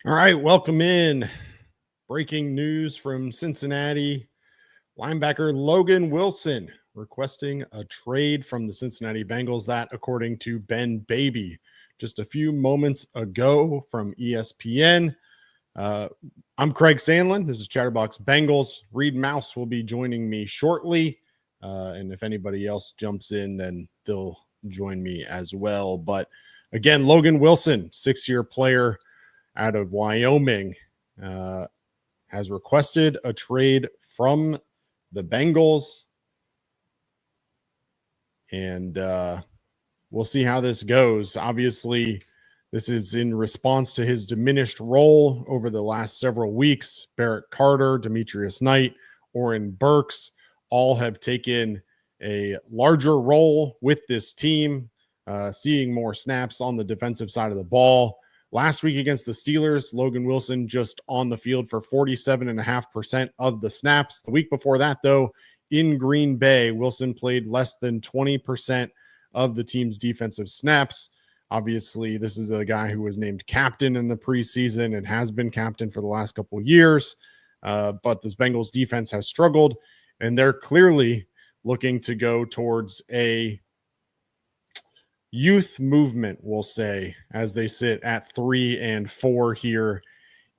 All right, welcome in. Breaking news from Cincinnati. Linebacker Logan Wilson requesting a trade from the Cincinnati Bengals. That, according to Ben Baby, just a few moments ago from ESPN. I'm Craig Sandlin. This is Chatterbox Bengals. Reed Mouse will be joining me shortly. And if anybody else jumps in, then they'll join me as well. But again, Logan Wilson, 6-year player out of Wyoming, has requested a trade from the Bengals. And we'll see how this goes. Obviously, this is in response to his diminished role over the last several weeks. Barrett Carter, Demetrius Knight, Oren Burks all have taken a larger role with this team, seeing more snaps on the defensive side of the ball. Last week against the Steelers, Logan Wilson just on the field for 47.5% of the snaps. The week before that, though, in Green Bay, Wilson played less than 20% of the team's defensive snaps. Obviously, this is a guy who was named captain in the preseason and has been captain for the last couple of years. But this Bengals defense has struggled, and they're clearly looking to go towards a youth movement, we'll say, as they sit at 3-4 here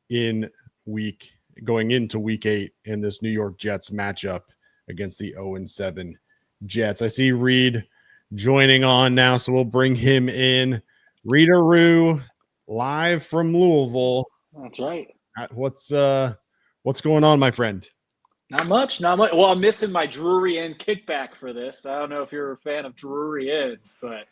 in going into week 8 in this New York Jets matchup against the 0-7 Jets. I see Reed joining on now, so we'll bring him in. Readaroo, live from Louisville. That's right. What's going on, my friend? Not much. Well, I'm missing my Drury Inn kickback for this. I don't know if you're a fan of Drury Inns, but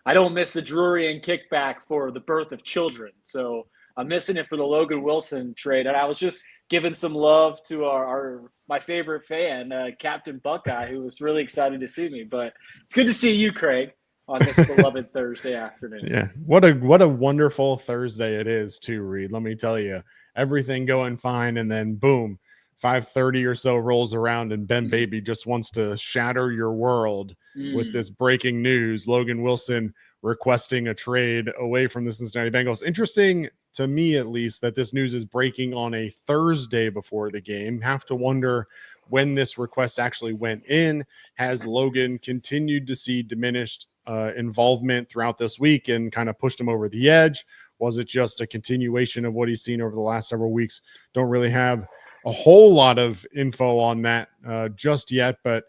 I don't miss the Drury Inn kickback for the birth of children. So I'm missing it for the Logan Wilson trade. And I was just giving some love to my favorite fan, Captain Buckeye, who was really excited to see me. But it's good to see you, Craig, on this beloved Thursday afternoon. Yeah, what a wonderful Thursday it is too, Reed. Let me tell you, everything going fine, and then boom, 5:30 or so rolls around, and Ben Baby just wants to shatter your world with this breaking news. Logan Wilson requesting a trade away from the Cincinnati Bengals. Interesting to me, at least, that this news is breaking on a Thursday before the game. Have to wonder when this request actually went in. Has Logan continued to see diminished involvement throughout this week and kind of pushed him over the edge? Was it just a continuation of what he's seen over the last several weeks? Don't really have a whole lot of info on that just yet, but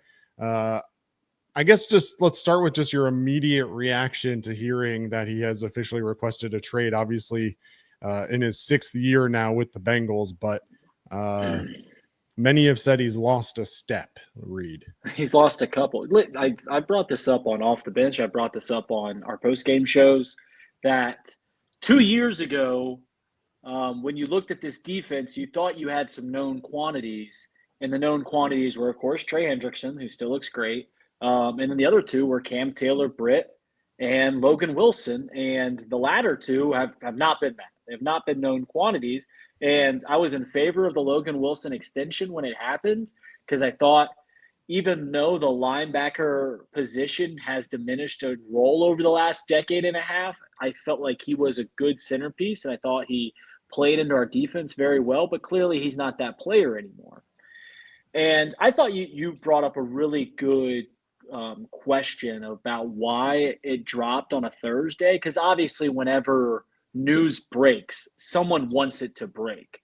I guess just let's start with just your immediate reaction to hearing that he has officially requested a trade. Obviously, in his 6th year now with the Bengals, but many have said he's lost a step. Reed, he's lost a couple. I brought this up on Off the Bench. I brought this up on our post-game shows that 2 years ago, when you looked at this defense, you thought you had some known quantities, and the known quantities were, of course, Trey Hendrickson, who still looks great, and then the other two were Cam Taylor, Britt, and Logan Wilson, and the latter two have not been that. They have not been known quantities, and I was in favor of the Logan Wilson extension when it happened because I thought even though the linebacker position has diminished a role over the last decade and a half, I felt like he was a good centerpiece, and I thought he played into our defense very well, but clearly he's not that player anymore. And I thought you brought up a really good question about why it dropped on a Thursday, because obviously whenever news breaks, someone wants it to break.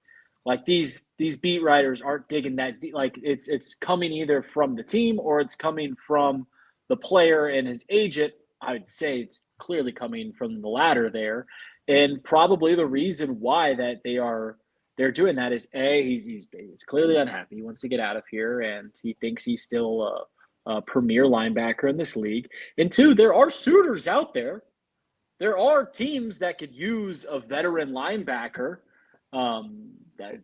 Like these beat writers aren't digging that deep. Like it's coming either from the team or it's coming from the player and his agent. I'd say it's clearly coming from the latter there. And probably the reason why that they're doing that is he's clearly unhappy. He wants to get out of here, and he thinks he's still a premier linebacker in this league. And 2, there are suitors out there. There are teams that could use a veteran linebacker. The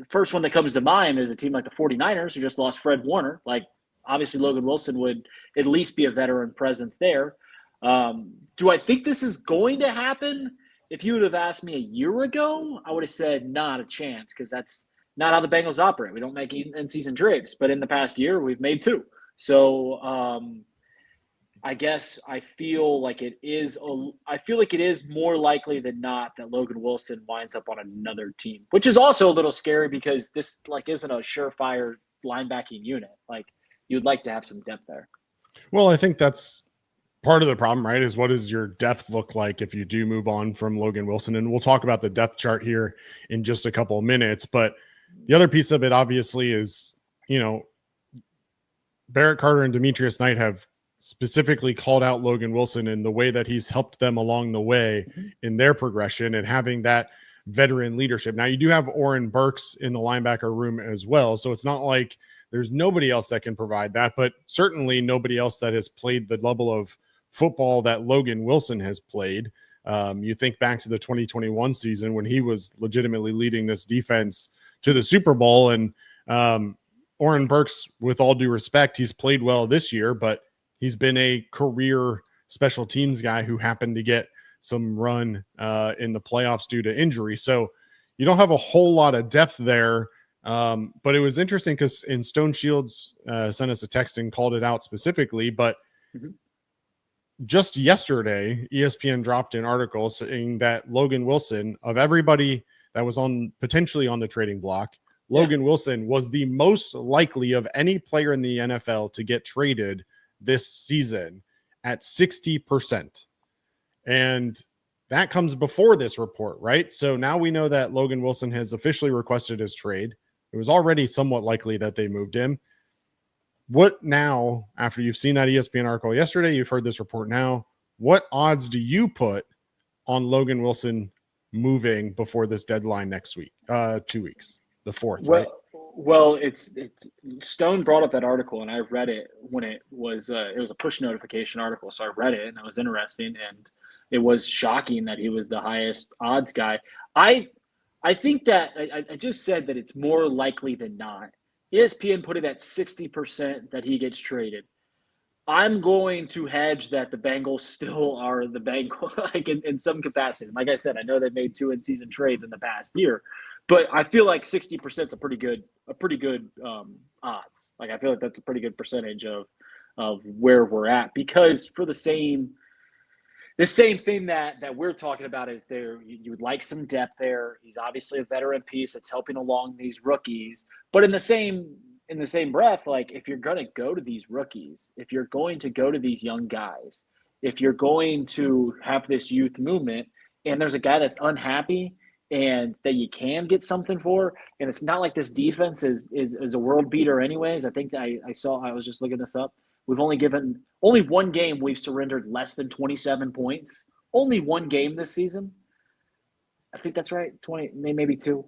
first one that comes to mind is a team like the 49ers, who just lost Fred Warner. Like, obviously, Logan Wilson would at least be a veteran presence there. Do I think this is going to happen? If you would have asked me a year ago, I would have said not a chance, because that's not how the Bengals operate. We don't make in-season trades, but in the past year, we've made 2. So I guess I feel like it is more likely than not that Logan Wilson winds up on another team, which is also a little scary because this like isn't a surefire linebacking unit. Like you'd like to have some depth there. Well, I think that's part of the problem, right? Is what does your depth look like if you do move on from Logan Wilson? And we'll talk about the depth chart here in just a couple of minutes. But the other piece of it, obviously, is, Barrett Carter and Demetrius Knight have specifically called out Logan Wilson and the way that he's helped them along the way in their progression and having that veteran leadership. Now, you do have Oren Burks in the linebacker room as well. So it's not like there's nobody else that can provide that, but certainly nobody else that has played the level of football that Logan Wilson has played. You think back to the 2021 season when he was legitimately leading this defense to the Super Bowl. And Oren Burks, with all due respect, he's played well this year, but he's been a career special teams guy who happened to get some run in the playoffs due to injury. So you don't have a whole lot of depth there. But it was interesting because in Stone Shields sent us a text and called it out specifically. But just yesterday, ESPN dropped an article saying that Logan Wilson, of everybody that was potentially on the trading block, Logan Wilson was the most likely of any player in the NFL to get traded this season at 60%. And that comes before this report, right? So now we know that Logan Wilson has officially requested his trade. It was already somewhat likely that they moved him. What now, after you've seen that ESPN article yesterday, you've heard this report now, what odds do you put on Logan Wilson moving before this deadline next week, 2 weeks, the 4th, right? Well, it's Stone brought up that article, and I read it when it was a push notification article. So I read it, and it was interesting, and it was shocking that he was the highest odds guy. I think that I just said that it's more likely than not. ESPN put it at 60% that he gets traded. I'm going to hedge that the Bengals still are the Bengals, like in some capacity. Like I said, I know they've made 2 in-season trades in the past year, but I feel like 60% is a pretty good odds. Like I feel like that's a pretty good percentage of where we're at, because for the same thing that we're talking about is there. You would like some depth there. He's obviously a veteran piece that's helping along these rookies, but in the same breath, like if you're going to go to these rookies, if you're going to go to these young guys, if you're going to have this youth movement, and there's a guy that's unhappy and that you can get something for, and it's not like this defense is a world beater anyways. I think that I was just looking this up. We've only one game we've surrendered less than 27 points. Only one game this season. I think that's right. 20, maybe 2.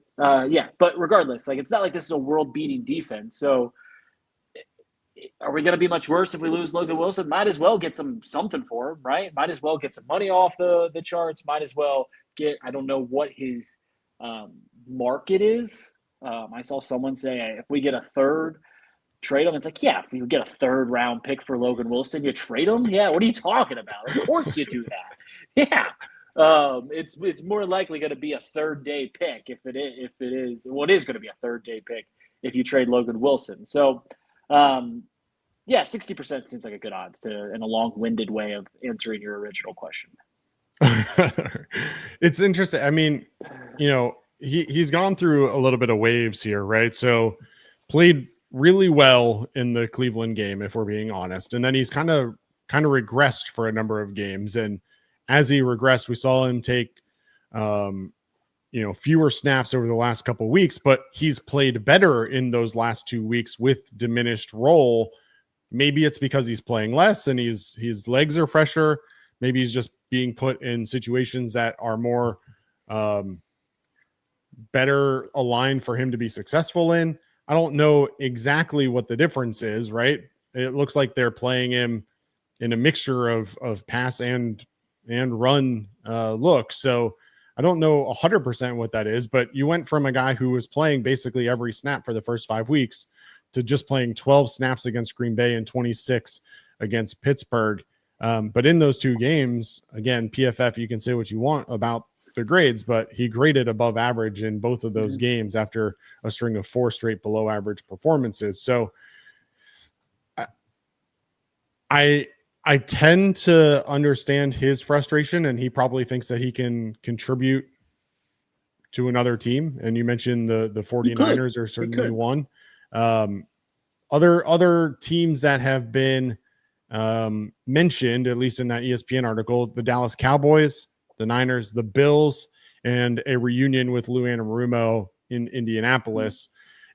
Yeah, but regardless, like it's not like this is a world-beating defense. So are we going to be much worse if we lose Logan Wilson? Might as well get something for him, right? Might as well get some money off the charts. Might as well get, I don't know what his market is. I saw someone say if we get a third, trade him. It's like, yeah, if you get a 3rd round pick for Logan Wilson, you trade him? Yeah, what are you talking about? Of course you do that. Yeah. It's more likely going to be a 3rd day pick if it is. Well, it is going to be a 3rd day pick if you trade Logan Wilson. So, yeah, 60% seems like a good odds in a long-winded way of answering your original question. It's interesting. I mean, he's gone through a little bit of waves here, right? So played really well in the Cleveland game, if we're being honest. And then he's kind of regressed for a number of games. And as he regressed, we saw him take, fewer snaps over the last couple of weeks, but he's played better in those last 2 weeks with diminished role. Maybe it's because he's playing less and his legs are fresher. Maybe he's just being put in situations that are more better aligned for him to be successful in. I don't know exactly what the difference is, right? It looks like they're playing him in a mixture of pass and run look. So I don't know 100% what that is, but you went from a guy who was playing basically every snap for the first 5 weeks to just playing 12 snaps against Green Bay and 26 against Pittsburgh. But in those 2 games, again, PFF, you can say what you want about the grades, but he graded above average in both of those games after a string of 4 straight below average performances. So I I tend to understand his frustration, and he probably thinks that he can contribute to another team. And you mentioned the 49ers are certainly one. Other teams that have been mentioned, at least in that ESPN article, the Dallas Cowboys, the Niners, the Bills, and a reunion with Lou Anarumo in Indianapolis.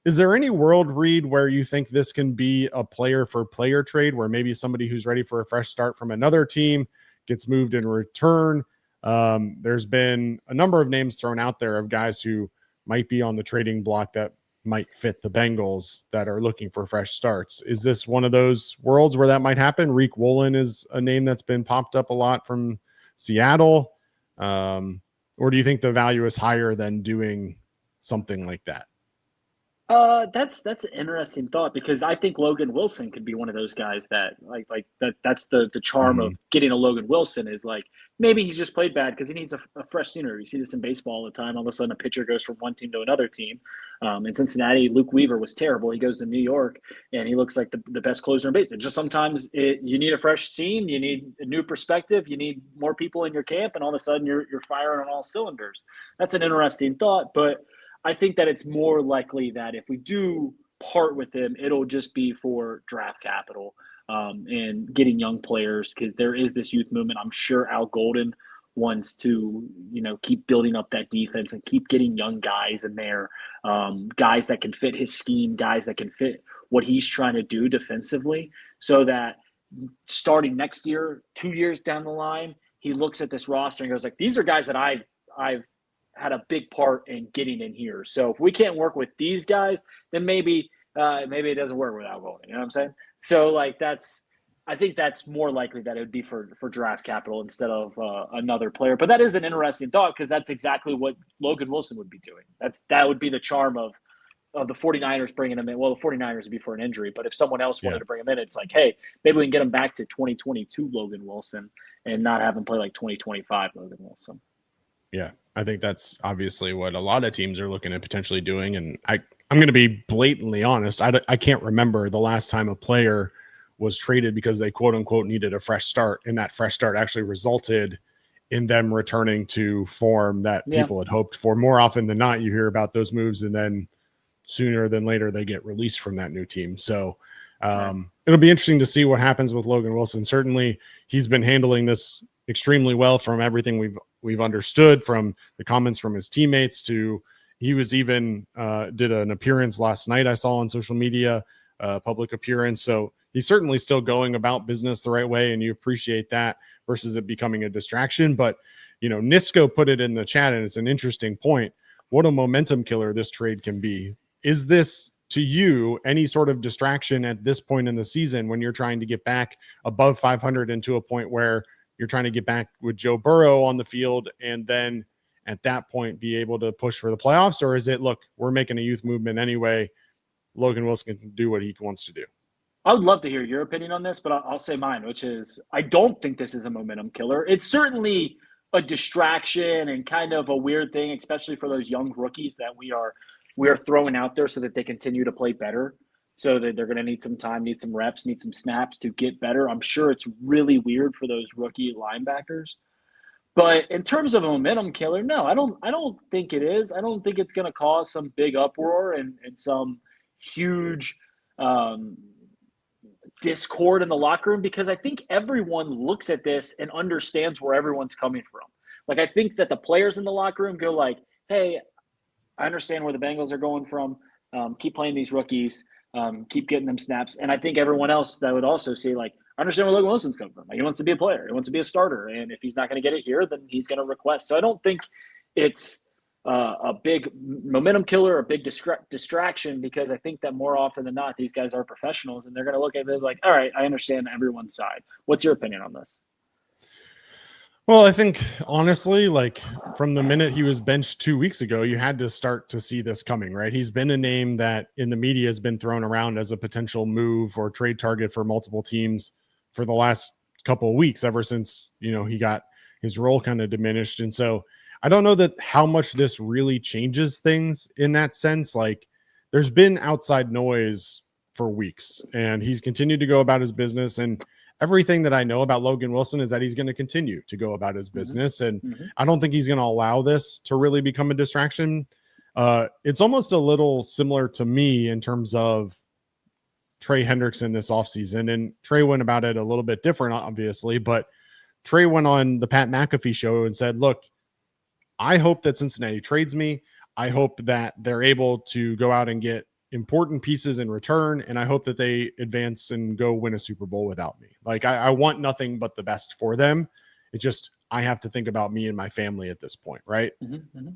Is there any world, Reed, where you think this can be a player for player trade, where maybe somebody who's ready for a fresh start from another team gets moved in return? There's been a number of names thrown out there of guys who might be on the trading block that might fit the Bengals that are looking for fresh starts. Is this one of those worlds where that might happen? Reek Woolen is a name that's been popped up a lot from Seattle. Or do you think the value is higher than doing something like that? That's an interesting thought, because I think Logan Wilson could be one of those guys that that's the charm of getting a Logan Wilson, is like, maybe he's just played bad because he needs a fresh scenery. You see this in baseball all the time. All of a sudden a pitcher goes from one team to another team. In Cincinnati, Luke Weaver was terrible. He goes to New York and he looks like the best closer in baseball. Just sometimes you need a fresh scene, you need a new perspective, you need more people in your camp, and all of a sudden you're firing on all cylinders. That's an interesting thought, but I think that it's more likely that if we do part with him, it'll just be for draft capital and getting young players, because there is this youth movement. I'm sure Al Golden wants to, keep building up that defense and keep getting young guys in there, guys that can fit his scheme, guys that can fit what he's trying to do defensively, so that starting next year, 2 years down the line, he looks at this roster and goes like, these are guys that I've had a big part in getting in here. So if we can't work with these guys, then maybe it doesn't work without Golden. You know what I'm saying? So I think that's more likely that it would be for draft capital instead of another player. But that is an interesting thought, because that's exactly what Logan Wilson would be doing. That would be the charm of the 49ers bringing him in. Well, the 49ers would be for an injury, but if someone else wanted to bring him in, it's like, hey, maybe we can get him back to 2022 Logan Wilson and not have him play like 2025 Logan Wilson. Yeah, I think that's obviously what a lot of teams are looking at potentially doing. And I'm going to be blatantly honest. I can't remember the last time a player was traded because they quote unquote needed a fresh start, and that fresh start actually resulted in them returning to form that people had hoped for. More often than not, you hear about those moves, and then sooner than later they get released from that new team. So it'll be interesting to see what happens with Logan Wilson. Certainly he's been handling this extremely well from everything we've understood, from the comments from his teammates to he was even did an appearance last night I saw on social media, public appearance. So he's certainly still going about business the right way, and you appreciate that versus it becoming a distraction. But Nisco put it in the chat, and it's an interesting point. What a momentum killer this trade can be. Is this, to you, any sort of distraction at this point in the season when you're trying to get back above 500 and to a point where you're trying to get back with Joe Burrow on the field, and then at that point be able to push for the playoffs? Or is it, look, we're making a youth movement anyway, Logan Wilson can do what he wants to do? I would love to hear your opinion on this, but I'll say mine, which is I don't think this is a momentum killer. It's certainly a distraction and kind of a weird thing, especially for those young rookies that we are throwing out there so that they continue to play better, so that they're going to need some time, need some reps, need some snaps to get better. I'm sure it's really weird for those rookie linebackers. But in terms of a momentum killer, no, I don't think it is. I don't think it's going to cause some big uproar and some huge discord in the locker room, because I think everyone looks at this and understands where everyone's coming from. Like, I think that the players in the locker room go like, hey, I understand where the Bengals are going from. Keep playing these rookies. Keep getting them snaps. And I think everyone else that would also say, like, I understand where Logan Wilson's coming from. Like, he wants to be a player. He wants to be a starter. And if he's not going to get it here, then he's going to request. So I don't think it's a big momentum killer, a big distraction, because I think that more often than not, these guys are professionals and they're going to look at it like, all right, I understand everyone's side. What's your opinion on this? Well, I think honestly, like from the minute he was benched 2 weeks ago, you had to start to see this coming, right? He's been a name that in the media has been thrown around as a potential move or trade target for multiple teams for the last couple of weeks, ever since, he got his role kind of diminished. And so I don't know that how much this really changes things in that sense. Like, there's been outside noise for weeks and he's continued to go about his business. And everything that I know about Logan Wilson is that he's going to continue to go about his business. And I don't think he's going to allow this to really become a distraction. It's almost a little similar to me in terms of Trey Hendrickson this offseason. And Trey went about it a little bit different, obviously, but Trey went on the Pat McAfee show and said, look, I hope that Cincinnati trades me. I hope that they're able to go out and get important pieces in return. And I hope that they advance and go win a Super Bowl without me. Like I want nothing but the best for them. It just, I have to think about me and my family at this point. Right.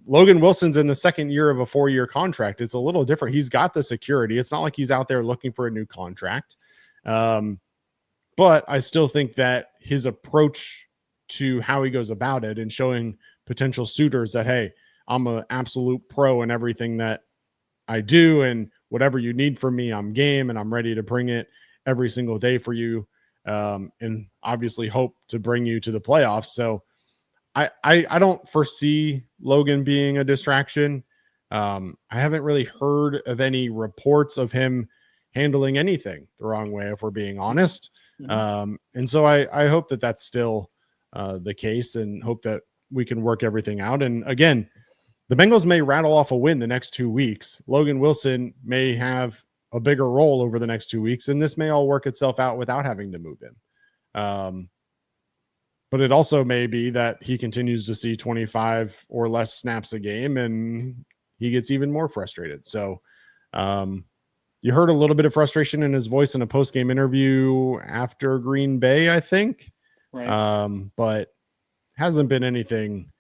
Logan Wilson's in the second year of a 4-year contract. It's a little different. He's got the security. It's not like he's out there looking for a new contract. But I still think that his approach to how he goes about it and showing potential suitors that, hey, I'm an absolute pro in everything that I do, and whatever you need from me, I'm game and I'm ready to bring it every single day for you. And obviously hope to bring you to the playoffs. So I don't foresee Logan being a distraction. I haven't really heard of any reports of him handling anything the wrong way, if we're being honest. And so I hope that that's still the case, and hope that we can work everything out. And again, the Bengals may rattle off a win the next 2 weeks. Logan Wilson may have a bigger role over the next 2 weeks, and this may all work itself out without having to move him. But it also may be that he continues to see 25 or less snaps a game and he gets even more frustrated. So you heard a little bit of frustration in his voice in a post-game interview after Green Bay, I think. Right. But hasn't been anything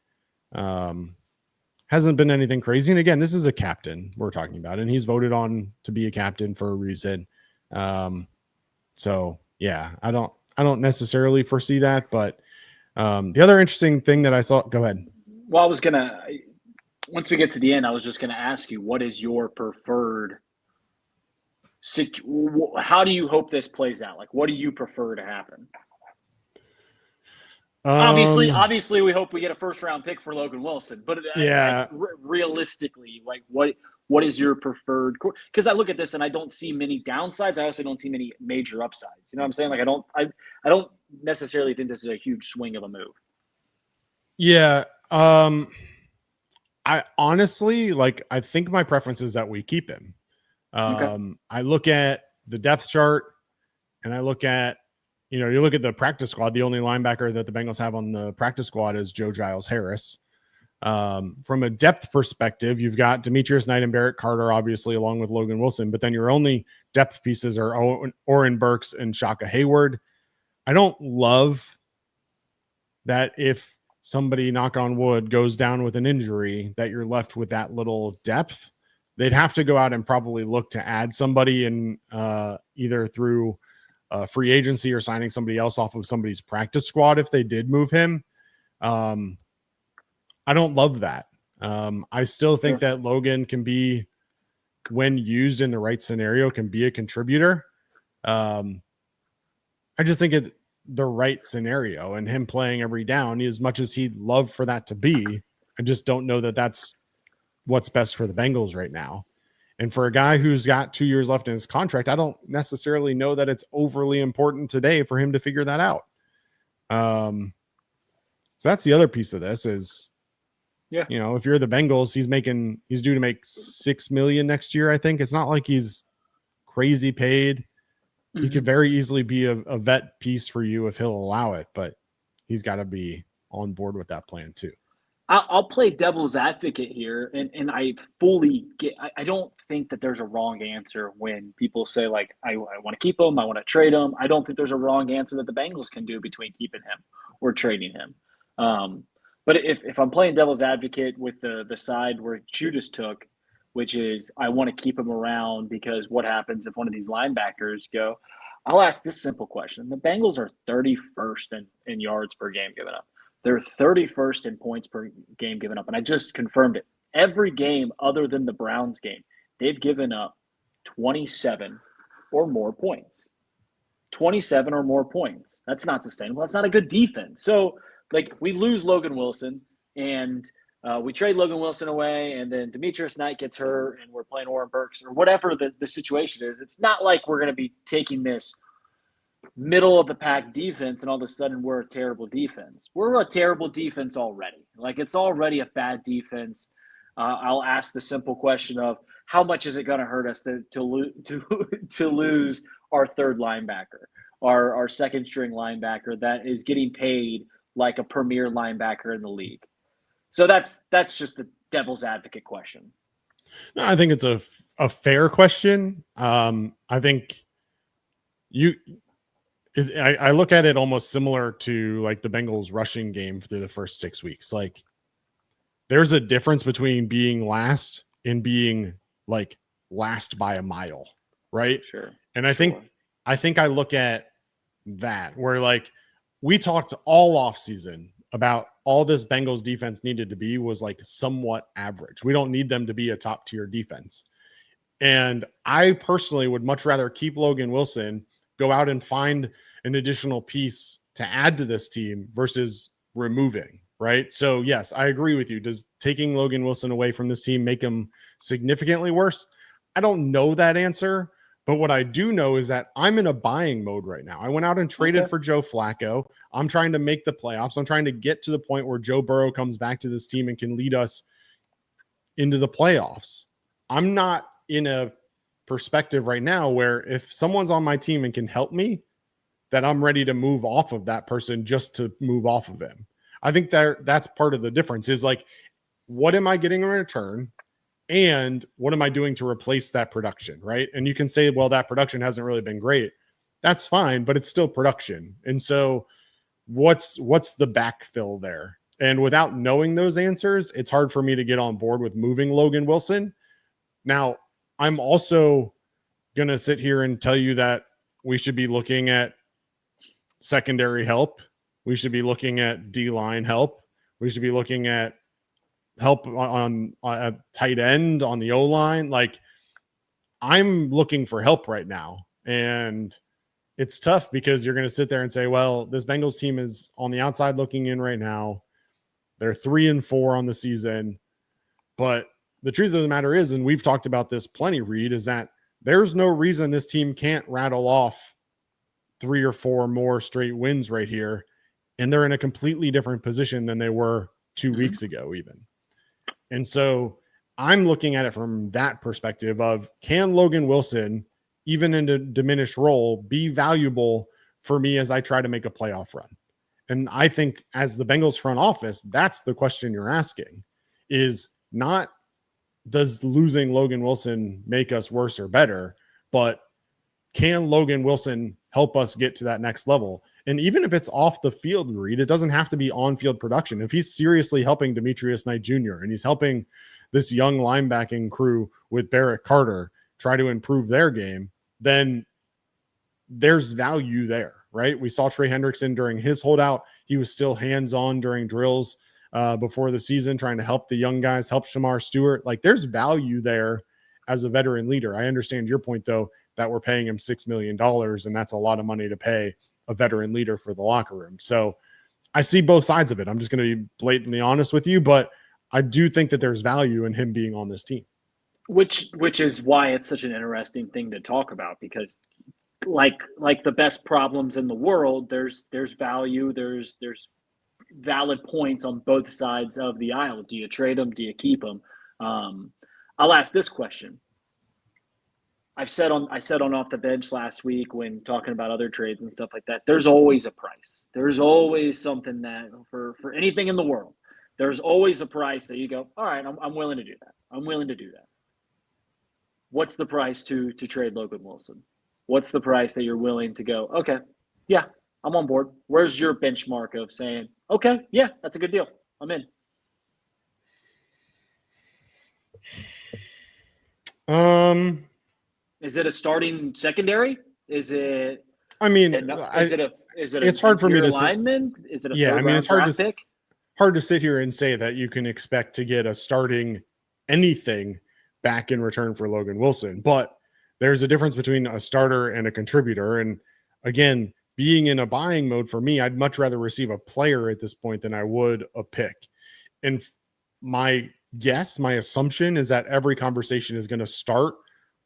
crazy. And again, this is a captain we're talking about, and he's voted on to be a captain for a reason. So yeah, I don't necessarily foresee that, but the other interesting thing that I saw, go ahead. Well, once we get to the end, I was just going to ask you, what is your preferred how do you hope this plays out? Like, what do you prefer to happen? Obviously, we hope we get a first-round pick for Logan Wilson. But yeah, realistically, like, what is your preferred? Because I look at this and I don't see many downsides. I also don't see many major upsides. You know what I'm saying? Like, I don't necessarily think this is a huge swing of a move. Yeah. I honestly, I think my preference is that we keep him. I look at the depth chart and I look at, you look at the practice squad. The only linebacker that the Bengals have on the practice squad is Joe Giles Harris. From a depth perspective, you've got Demetrius Knight and Barrett Carter, obviously, along with Logan Wilson, but then your only depth pieces are Oren Burks and Shaka Hayward. I don't love that if somebody, knock on wood, goes down with an injury, that you're left with that little depth. They'd have to go out and probably look to add somebody in either through free agency or signing somebody else off of somebody's practice squad if they did move him. I don't love that. I still think that Logan can be, when used in the right scenario, can be a contributor. I just think it's the right scenario, and him playing every down, as much as he'd love for that to be, I just don't know that that's what's best for the Bengals right now. And for a guy who's got 2 years left in his contract, I don't necessarily know that it's overly important today for him to figure that out. So that's the other piece of this is, if you're the Bengals, he's due to make $6 million next year. I think it's not like he's crazy paid. He could very easily be a vet piece for you if he'll allow it, but he's got to be on board with that plan too. I'll play devil's advocate here, and I fully get. I don't think that there's a wrong answer when people say, like, I want to keep him, I want to trade him. I don't think there's a wrong answer that the Bengals can do between keeping him or trading him. But if I'm playing devil's advocate with the side where you just took, which is I want to keep him around because what happens if one of these linebackers go? I'll ask this simple question: the Bengals are 31st in yards per game given up. They're 31st in points per game given up. And I just confirmed it. Every game other than the Browns game, they've given up 27 or more points. 27 or more points. That's not sustainable. That's not a good defense. So, we lose Logan Wilson, and we trade Logan Wilson away, and then Demetrius Knight gets hurt, and we're playing Oren Burks or whatever the situation is. It's not like we're going to be taking this middle of the pack defense, and all of a sudden we're a terrible defense. We're a terrible defense already. Like, it's already a bad defense. I'll ask the simple question of how much is it going to hurt us to lose our third linebacker, our second string linebacker that is getting paid like a premier linebacker in the league. So that's just the devil's advocate question. No, I think it's a fair question. I think I look at it almost similar to like the Bengals rushing game through the first 6 weeks. Like, there's a difference between being last and being like last by a mile, right? Sure. And I think I look at that where, like, we talked all off season about all this Bengals defense needed to be was like somewhat average. We don't need them to be a top tier defense. And I personally would much rather keep Logan Wilson, go out and find an additional piece to add to this team versus removing, right? So yes, I agree with you. Does taking Logan Wilson away from this team make him significantly worse? I don't know that answer, but what I do know is that I'm in a buying mode right now. I went out and traded for Joe Flacco. I'm trying to make the playoffs. I'm trying to get to the point where Joe Burrow comes back to this team and can lead us into the playoffs. I'm not in a perspective right now where if someone's on my team and can help me, that I'm ready to move off of that person just to move off of him. I think that's part of the difference is like, what am I getting in return? And what am I doing to replace that production, right? And you can say, well, that production hasn't really been great. That's fine, but it's still production. And so what's the backfill there? And without knowing those answers, it's hard for me to get on board with moving Logan Wilson. Now, I'm also going to sit here and tell you that we should be looking at secondary help. We should be looking at D-line help. We should be looking at help on a tight end, on the O-line. Like, I'm looking for help right now. And it's tough because you're going to sit there and say, well, this Bengals team is on the outside looking in right now. They're 3-4 on the season. But the truth of the matter is, and we've talked about this plenty, Reed, is that there's no reason this team can't rattle off 3 or 4 more straight wins right here. And they're in a completely different position than they were 2 weeks ago, even. And so I'm looking at it from that perspective of, can Logan Wilson, even in a diminished role, be valuable for me as I try to make a playoff run? And I think as the Bengals front office, that's the question you're asking, is not does losing Logan Wilson make us worse or better, but can Logan Wilson help us get to that next level? And even if it's off the field, Reed, it doesn't have to be on-field production. If he's seriously helping Demetrius Knight Jr. and he's helping this young linebacking crew with Barrett Carter try to improve their game, then there's value there, right? We saw Trey Hendrickson during his holdout. He was still hands-on during drills before the season, trying to help the young guys, help Shamar Stewart. Like, there's value there as a veteran leader. I understand your point, though, that we're paying him $6 million, and that's a lot of money to pay a veteran leader for the locker room. So I see both sides of it. I'm just going to be blatantly honest with you, but I do think that there's value in him being on this team. Which is why it's such an interesting thing to talk about, because like the best problems in the world, there's value, there's valid points on both sides of the aisle. Do you trade them? Do you keep them? I'll ask this question. I said on Off the Bench last week when talking about other trades and stuff like that, there's always a price. There's always something that for anything in the world, there's always a price that you go, all right, I'm willing to do that. I'm willing to do that. What's the price to trade Logan Wilson? What's the price that you're willing to go, okay, yeah, I'm on board. Where's your benchmark of saying, okay, yeah, that's a good deal, I'm in? Is it a starting secondary? Is it? I mean, is it it's hard for me to lineman? Is it a it's hard to sit here and say that you can expect to get a starting anything back in return for Logan Wilson, but there's a difference between a starter and a contributor. And again, being in a buying mode for me, I'd much rather receive a player at this point than I would a pick. And my assumption is that every conversation is going to start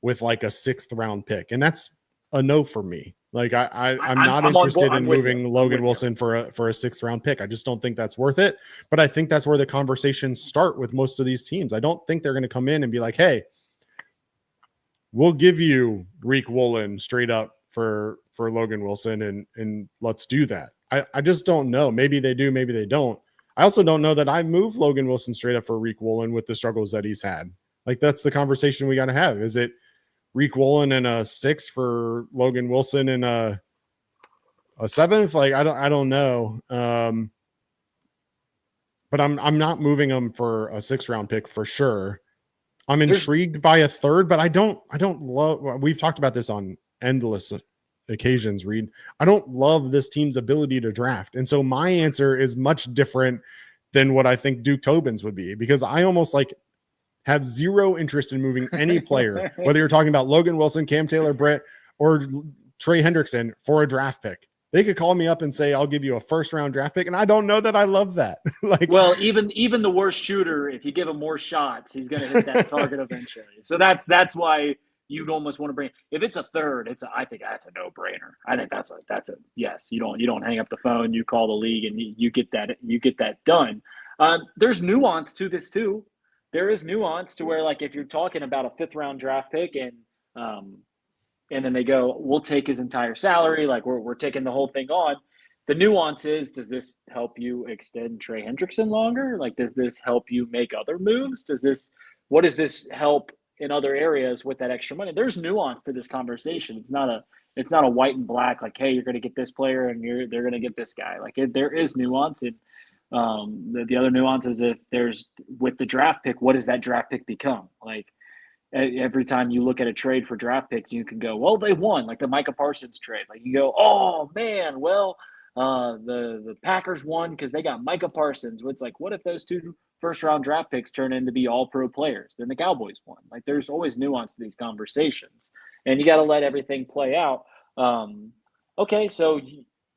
with like a 6th round pick. And that's a no for me. Like I'm I'm not on board. interested I'm in with you. moving I'm Logan with you. Wilson for a 6th round pick. I just don't think that's worth it. But I think that's where the conversations start with most of these teams. I don't think they're going to come in and be like, hey, we'll give you Reek Woolen straight up for Logan Wilson and let's do that. I just don't know. Maybe they do, maybe they don't. I also don't know that I move Logan Wilson straight up for Reek Woolen with the struggles that he's had. Like, that's the conversation we got to have. Is it Reek Woolen and a 6 for Logan Wilson and a 7th? Like, I don't know. But I'm not moving him for a 6th round pick for sure. I'm intrigued by a 3rd, but I don't love, we've talked about this on endless occasions, Reed. I don't love this team's ability to draft. And so my answer is much different than what I think Duke Tobin's would be, because I almost like have zero interest in moving any player, whether you're talking about Logan Wilson, Cam Taylor, Britt, or Trey Hendrickson, for a draft pick. They could call me up and say, I'll give you a 1st round draft pick. And I don't know that I love that. Like, well, even the worst shooter, if you give him more shots, he's going to hit that target eventually. So that's why you'd almost want to bring. If it's a 3rd, I think that's a no brainer. I think that's a yes. You don't hang up the phone. You call the league and you get that done. There's nuance to this too. There is nuance to where, like, if you're talking about a 5th round draft pick and then they go, we'll take his entire salary, like we're taking the whole thing on. The nuance is, does this help you extend Trey Hendrickson longer? Like, does this help you make other moves? What does this help in other areas with that extra money? There's nuance to this conversation. It's not a white and black, like, hey, you're going to get this player and they're going to get this guy. Like, there is nuance. And the other nuance is, if there's, with the draft pick, what does that draft pick become? Like, every time you look at a trade for draft picks, you can go, well, they won, like the Micah Parsons trade. Like, you go, oh man, well, the Packers won because they got Micah Parsons. It's like, what if those 2 1st round draft picks turn into be all pro players? Then the Cowboys won. Like, there's always nuance to these conversations, and you got to let everything play out. Okay, so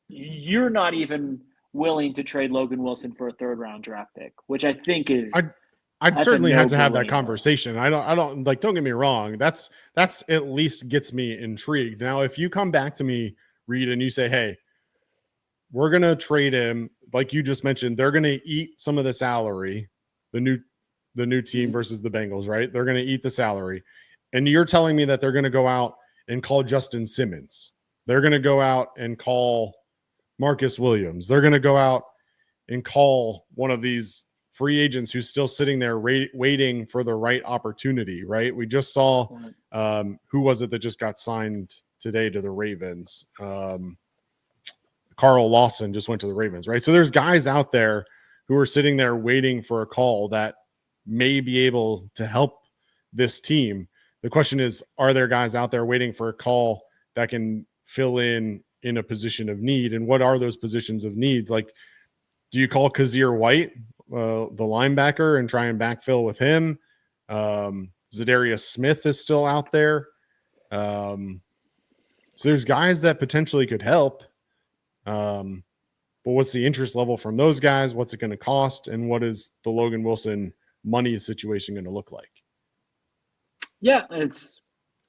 you're not even willing to trade Logan Wilson for a 3rd round draft pick, which I think is. I'd certainly have to have that conversation. I don't like, don't get me wrong. That's at least gets me intrigued. Now, if you come back to me, Reed, and you say, hey, we're going to trade him, like you just mentioned, they're going to eat some of the salary, the new team versus the Bengals, right? They're going to eat the salary. And you're telling me that they're going to go out and call Justin Simmons. They're going to go out and call Marcus Williams. They're going to go out and call one of these free agents who's still sitting there waiting for the right opportunity, right? We just saw, who was it that just got signed today to the Ravens? Carl Lawson just went to the Ravens, right? So there's guys out there who are sitting there waiting for a call that may be able to help this team. The question is, are there guys out there waiting for a call that can fill in a position of need? And what are those positions of needs? Like, do you call Kazir White, the linebacker, and try and backfill with him? Zadarius Smith is still out there. So there's guys that potentially could help. But what's the interest level from those guys? What's it going to cost? And what is the Logan Wilson money situation going to look like? Yeah, it's,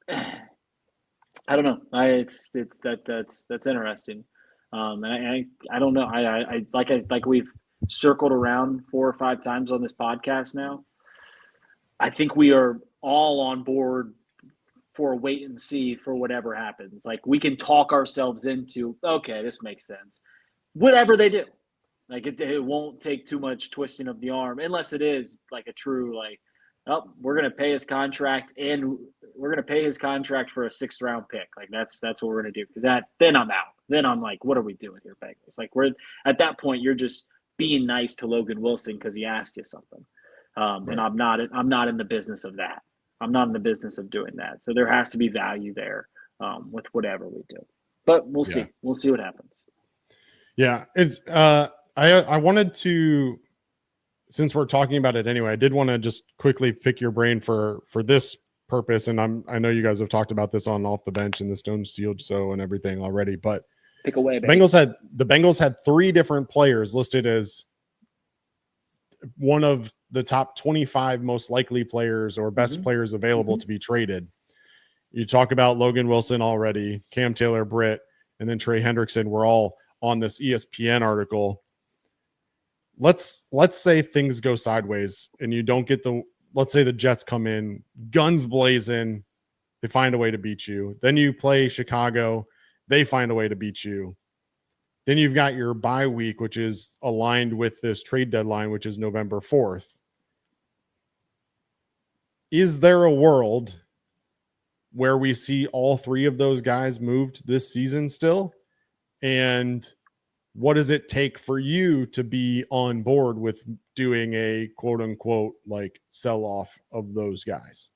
I don't know. That's interesting. And I don't know. I like we've circled around 4 or 5 times on this podcast now. I think we are all on board for a wait and see for whatever happens. Like, we can talk ourselves into, okay, this makes sense. Whatever they do. Like, it won't take too much twisting of the arm, unless it is like a true, like, oh, we're going to pay his contract and we're going to pay his contract for a 6th round pick. Like, that's what we're going to do. Because then I'm out. Then I'm like, what are we doing here, Bengals? Like, we're at that point, you're just being nice to Logan Wilson because he asked you something. Right. And I'm not in the business of that. I'm not in the business of doing that. So there has to be value there with whatever we do. But we'll see. We'll see what happens. Yeah, it's I wanted to, since we're talking about it anyway, I did want to just quickly pick your brain for this purpose. And I know you guys have talked about this on Off the Bench and the Stone Sealed Show and everything already, but pick away, baby. The Bengals had 3 different players listed as one of the top 25 most likely players or best players available to be traded. You talk about Logan Wilson already, Cam Taylor, Britt, and then Trey Hendrickson were all on this ESPN article. Let's say things go sideways and you don't get let's say the Jets come in, guns blazing, they find a way to beat you. Then you play Chicago, they find a way to beat you. Then you've got your bye week, which is aligned with this trade deadline, which is November 4th. Is there a world where we see all three of those guys moved this season still? And what does it take for you to be on board with doing a quote unquote like sell off of those guys?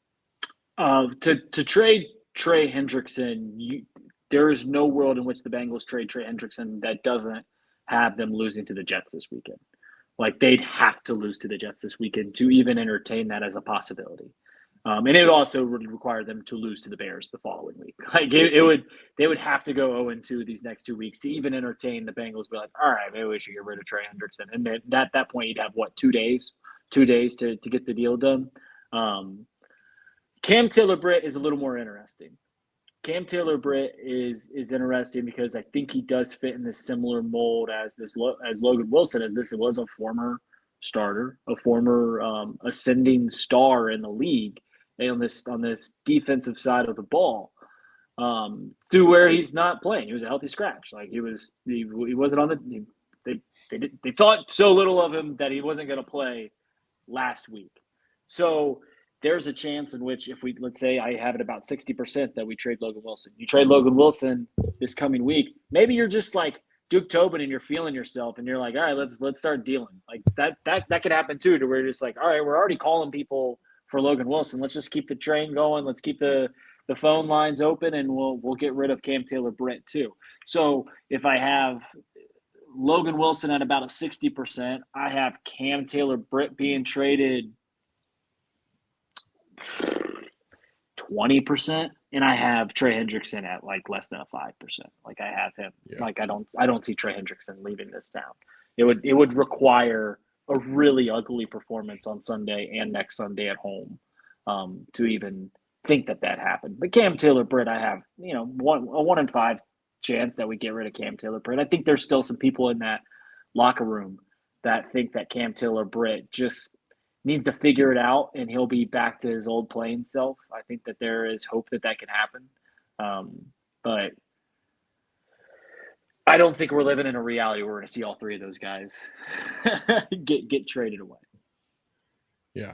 To trade Trey Hendrickson, there is no world in which the Bengals trade Trey Hendrickson that doesn't have them losing to the Jets this weekend. Like, they'd have to lose to the Jets this weekend to even entertain that as a possibility. And it would also require them to lose to the Bears the following week. Like, they would have to go 0-2 these next 2 weeks to even entertain the Bengals. Be like, all right, maybe we should get rid of Trey Hendrickson. And then at that point, you'd have 2 days? 2 days to get the deal done. Cam Taylor-Britt is a little more interesting. Cam Taylor-Britt is interesting because I think he does fit in this similar mold as Logan Wilson, as this was a former starter, a former ascending star in the league on this defensive side of the ball, to where he's not playing. He was a healthy scratch. Like, he wasn't on the. They thought so little of him that he wasn't going to play last week. So there's a chance in which, if let's say I have it about 60% that we trade Logan Wilson. You trade Logan Wilson this coming week. Maybe you're just like Duke Tobin and you're feeling yourself and you're like, all right, let's start dealing. Like that could happen too, to where you're just like, all right, we're already calling people for Logan Wilson. Let's just keep the train going. Let's keep the phone lines open, and we'll get rid of Cam Taylor-Britt too. So if I have Logan Wilson at about a 60%, I have Cam Taylor-Britt being traded 20%, and I have Trey Hendrickson at like less than a 5%. Like, I have him. Yeah. Like, I don't see Trey Hendrickson leaving this town. It would require a really ugly performance on Sunday and next Sunday at home to even think that happened. But Cam Taylor-Britt, I have a 1 in 5 chance that we get rid of Cam Taylor-Britt. I think there's still some people in that locker room that think that Cam Taylor-Britt just needs to figure it out and he'll be back to his old playing self. I think that there is hope that can happen. But I don't think we're living in a reality where we're going to see all three of those guys get traded away. Yeah.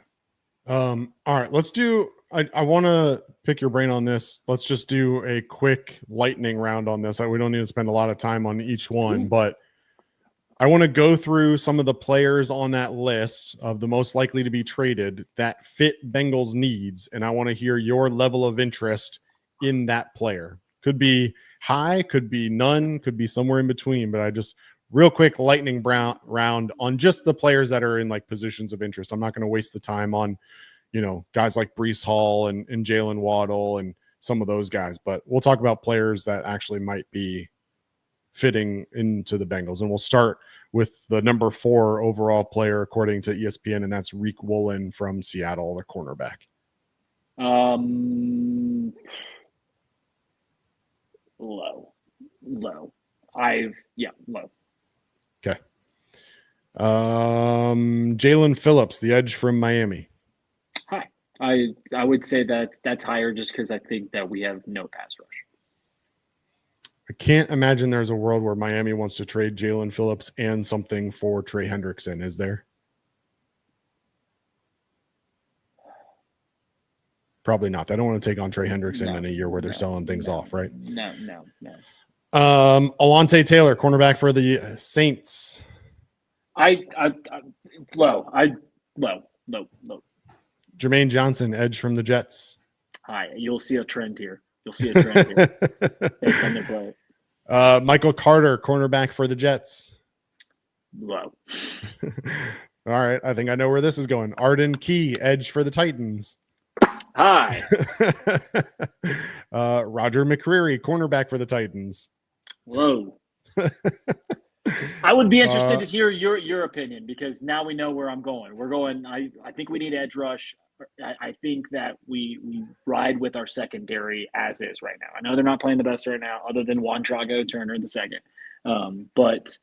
All right, let's do, I want to pick your brain on this. Let's just do a quick lightning round on this. We don't need to spend a lot of time on each one, but I want to go through some of the players on that list of the most likely to be traded that fit Bengals needs. And I want to hear your level of interest in that player. Could be high, could be none, could be somewhere in between, but I just real quick lightning round on just the players that are in like positions of interest. I'm not going to waste the time on, guys like Breece Hall and Jalen Waddle and some of those guys, but we'll talk about players that actually might be fitting into the Bengals. And we'll start with the number 4 overall player, according to ESPN, and that's Riq Woolen from Seattle, the cornerback. Low. Low. Okay. Jalen Phillips, the edge from Miami. High. I would say that's higher just because I think that we have no pass rush. I can't imagine there's a world where Miami wants to trade Jalen Phillips and something for Trey Hendrickson. Is there? Probably not. They don't want to take on Trey Hendrickson in a year where they're selling things off, right? No. Alontae Taylor, cornerback for the Saints. Low. Jermaine Johnson, edge from the Jets. High. You'll see a trend here. Based on their play. Michael Carter, cornerback for the Jets. Low. All right. I think I know where this is going. Arden Key, edge for the Titans. High. Roger McCreary, cornerback for the Titans. Low. I would be interested to hear your opinion, because now we know where I'm going. We're going. I think we need edge rush. I think that we ride with our secondary as is right now. I know they're not playing the best right now, other than Juan Drago Turner the second. But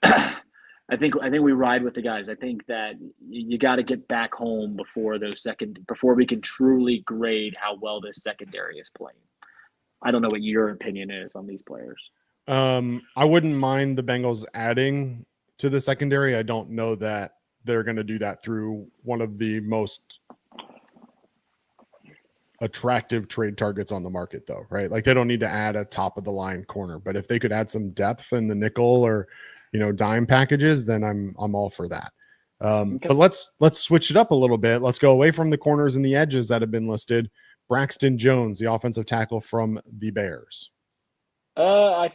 I think we ride with the guys. I think that you got to get back home before we can truly grade how well this secondary is playing. I don't know what your opinion is on these players. I wouldn't mind the Bengals adding to the secondary. I don't know that they're going to do that through one of the most attractive trade targets on the market, though, right? Like, they don't need to add a top of the line corner, but if they could add some depth in the nickel or, dime packages, then I'm all for that. Okay. But let's switch it up a little bit. Let's go away from the corners and the edges that have been listed. Braxton Jones, the offensive tackle from the Bears. How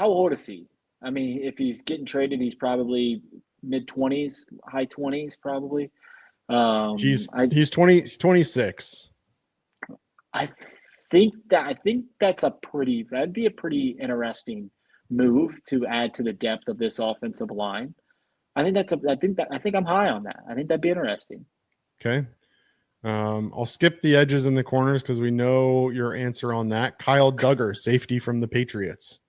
old is he? I mean, if he's getting traded, he's probably mid-20s, high 20s, probably. He's 26. I think that'd be a pretty interesting move to add to the depth of this offensive line. I think I'm high on that. I think that'd be interesting. Okay. I'll skip the edges and the corners because we know your answer on that. Kyle Duggar, safety from the Patriots.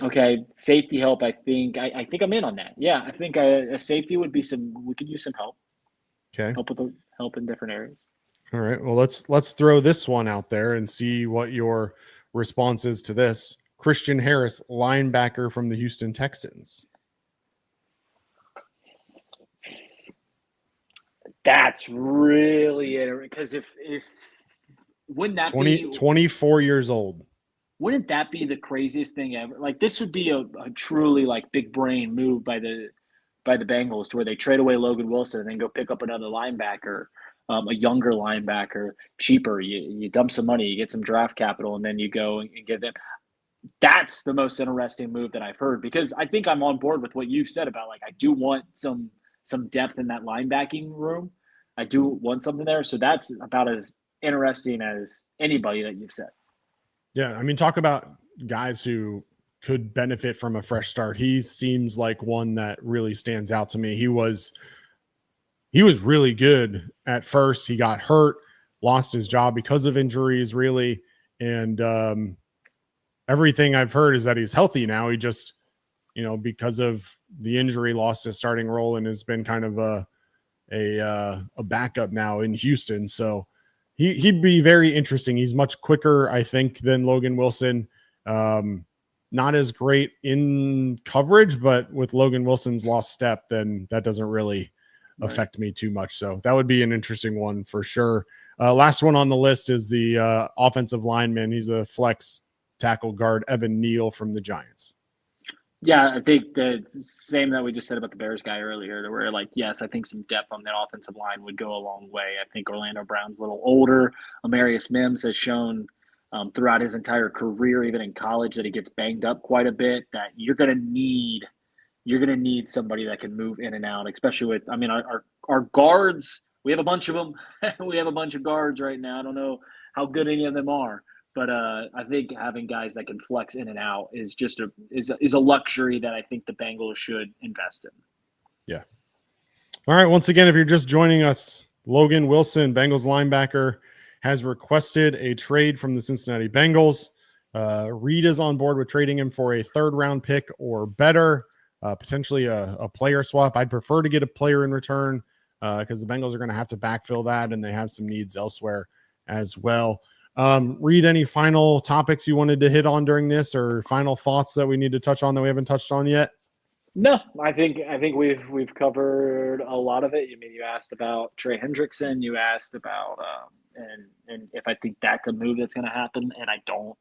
Okay, safety help. I think I'm in on that. Yeah, I think a safety would be we could use some help. Okay. Help in different areas. All right. Well, let's throw this one out there and see what your response is to this. Christian Harris, linebacker from the Houston Texans. That's really interesting because if wouldn't that be 24 years old? Wouldn't that be the craziest thing ever? Like, this would be a truly like big brain move by the Bengals, to where they trade away Logan Wilson and then go pick up another linebacker, a younger linebacker, cheaper. You dump some money, you get some draft capital, and then you go and get them. That's the most interesting move that I've heard, because I think I'm on board with what you've said about, like, I do want some depth in that linebacking room. I do want something there. So that's about as interesting as anybody that you've said. Yeah, I mean, talk about guys who could benefit from a fresh start. He seems like one that really stands out to me. He was really good at first. He got hurt, lost his job because of injuries, really. And everything I've heard is that he's healthy now. He just, because of the injury, lost his starting role and has been kind of a backup now in Houston. So he'd be very interesting. He's much quicker, I think, than Logan Wilson. Not as great in coverage, but with Logan Wilson's lost step, then that doesn't really affect me too much. So that would be an interesting one for sure. Last one on the list is the offensive lineman. He's a flex tackle guard, Evan Neal from the Giants. Yeah, I think the same that we just said about the Bears guy earlier, where, like, yes, I think some depth on that offensive line would go a long way. I think Orlando Brown's a little older. Amarius Mims has shown throughout his entire career, even in college, that he gets banged up quite a bit, that you're going to need somebody that can move in and out, especially with, I mean, our guards, we have a bunch of them. We have a bunch of guards right now. I don't know how good any of them are. But I think having guys that can flex in and out is just a luxury that I think the Bengals should invest in. Yeah. All right. Once again, if you're just joining us, Logan Wilson, Bengals linebacker, has requested a trade from the Cincinnati Bengals. Reed is on board with trading him for a third-round pick or better, potentially a player swap. I'd prefer to get a player in return because the Bengals are going to have to backfill that, and they have some needs elsewhere as well. Reed, any final topics you wanted to hit on during this, or final thoughts that we need to touch on that we haven't touched on yet? No, I think we've covered a lot of it. I mean, you asked about Trey Hendrickson, you asked about and if I think that's a move that's going to happen, and I don't.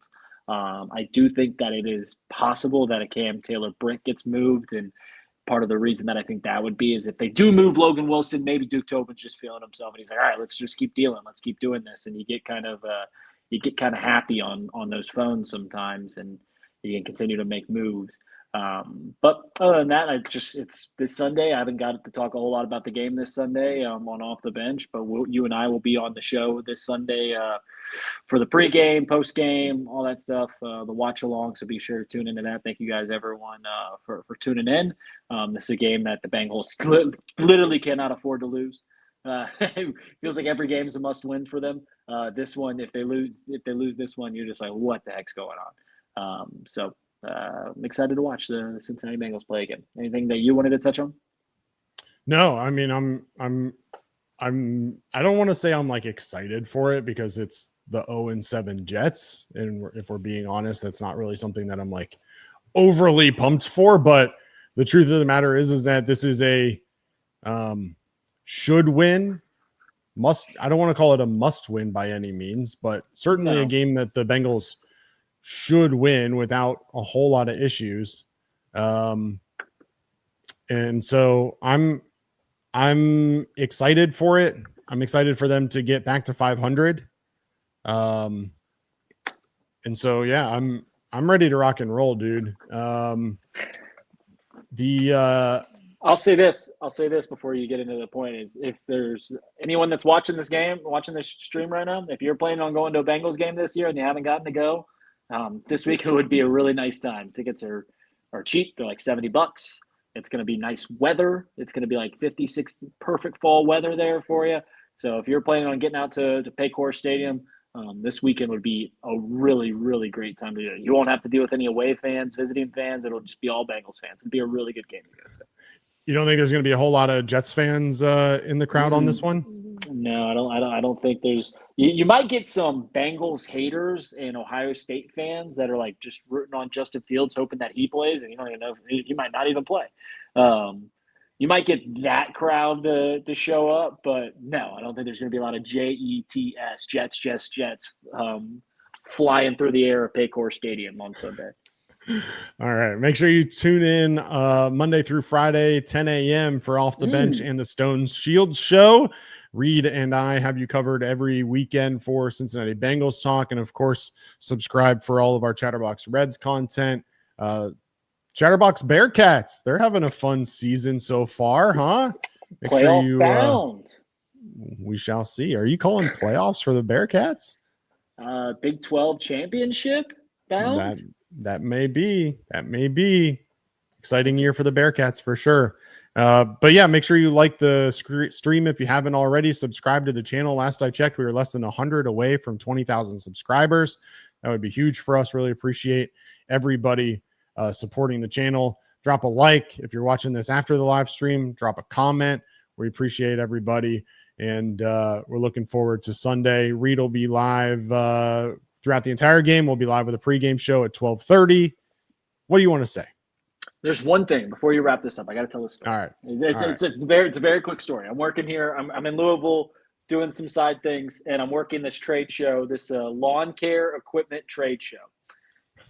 I do think that it is possible that a Cam Taylor Brick gets moved, and part of the reason that I think that would be is if they do move Logan Wilson, maybe Duke Tobin's just feeling himself and he's like, all right, let's just keep dealing. Let's keep doing this. And you get kind of happy on those phones sometimes, and you can continue to make moves. But other than that, it's this Sunday. I haven't got to talk a whole lot about the game this Sunday on Off the Bench, but you and I will be on the show this Sunday for the pregame, postgame, all that stuff, the watch along. So be sure to tune into that. Thank you guys, everyone, for tuning in. This is a game that the Bengals literally cannot afford to lose. Feels like every game is a must-win for them. This one, if they lose this one, you're just like, what the heck's going on? I'm excited to watch the Cincinnati Bengals play again. Anything that you wanted to touch on? No, I mean, I don't want to say I'm like excited for it because it's the 0-7 Jets. And if we're being honest, that's not really something that I'm like overly pumped for. But the truth of the matter is that this is a should win. I don't want to call it a must win by any means, but certainly a game that the Bengals should win without a whole lot of issues. And so I'm excited for it. I'm excited for them to get back to 500. And so, yeah, I'm ready to rock and roll, dude. I'll say this before you get into the point is if there's anyone that's watching this stream right now, if you're planning on going to a Bengals game this year and you haven't gotten to go, this week it would be a really nice time. Tickets are cheap. They're like $70. It's going to be nice weather. It's going to be like 50, 60, perfect fall weather there for you. So if you're planning on getting out to Paycor Stadium, this weekend would be a really, really great time to do it. You won't have to deal with any away fans, visiting fans. It'll just be all Bengals fans. It'd be a really good game to go to. You don't think there's going to be a whole lot of Jets fans in the crowd on this one? No, I don't think there's. You might get some Bengals haters and Ohio State fans that are like just rooting on Justin Fields, hoping that he plays, and you don't even know if he might not even play. You might get that crowd to show up, but no, I don't think there's going to be a lot of Jets flying through the air of Paycor Stadium on Sunday. All right. Make sure you tune in Monday through Friday, 10 a.m. for Off the Bench and the Stones Shield Show. Reed and I have you covered every weekend for Cincinnati Bengals talk. And, of course, subscribe for all of our Chatterbox Reds content. Chatterbox Bearcats, they're having a fun season so far, huh? Make Playoff sure you, bound. We shall see. Are you calling playoffs for the Bearcats? Big 12 championship bound? That may be. Exciting year for the Bearcats for sure. But yeah, make sure you like the stream if you haven't already. Subscribe to the channel. Last I checked, we were less than 100 away from 20,000 subscribers. That would be huge for us. Really appreciate everybody supporting the channel. Drop a like if you're watching this after the live stream. Drop a comment. We appreciate everybody. And we're looking forward to Sunday. Reed will be live throughout the entire game. We'll be live with a pregame show at 12:30. What do you want to say? There's one thing before you wrap this up. I got to tell this story. All right. It's a very quick story. I'm working here. I'm in Louisville doing some side things, and I'm working this trade show, this lawn care equipment trade show.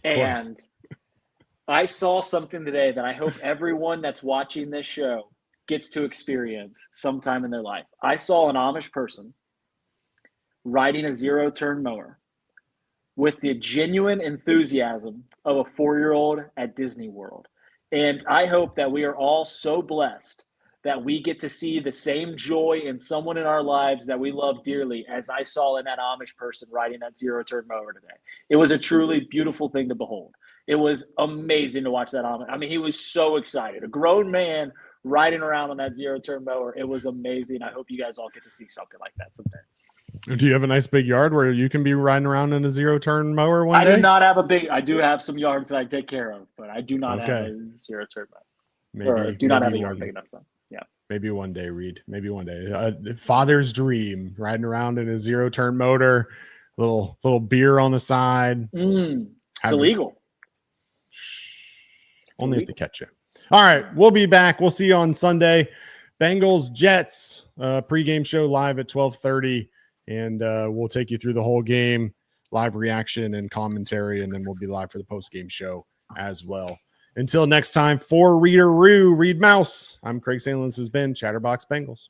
And I saw something today that I hope everyone that's watching this show gets to experience sometime in their life. I saw an Amish person riding a zero-turn mower with the genuine enthusiasm of a 4-year-old at Disney World. And I hope that we are all so blessed that we get to see the same joy in someone in our lives that we love dearly as I saw in that Amish person riding that zero-turn mower today. It was a truly beautiful thing to behold. It was amazing to watch that Amish. I mean, he was so excited. A grown man riding around on that zero-turn mower. It was amazing. I hope you guys all get to see something like that someday. Do you have a nice big yard where you can be riding around in a zero-turn mower one day? I do not have I do have some yards that I take care of, but I do not have a zero-turn mower. Do not have a yard big enough, though. Yeah. Maybe one day, Reed. Maybe one day. Father's dream, riding around in a zero-turn motor, little beer on the side. It's illegal. Only if they catch you. All right, we'll be back. We'll see you on Sunday. Bengals, Jets, pregame show live at 12:30. And we'll take you through the whole game, live reaction and commentary, and then we'll be live for the post-game show as well. Until next time, for Reed Mouse, I'm Craig Salins. Has been Chatterbox Bengals.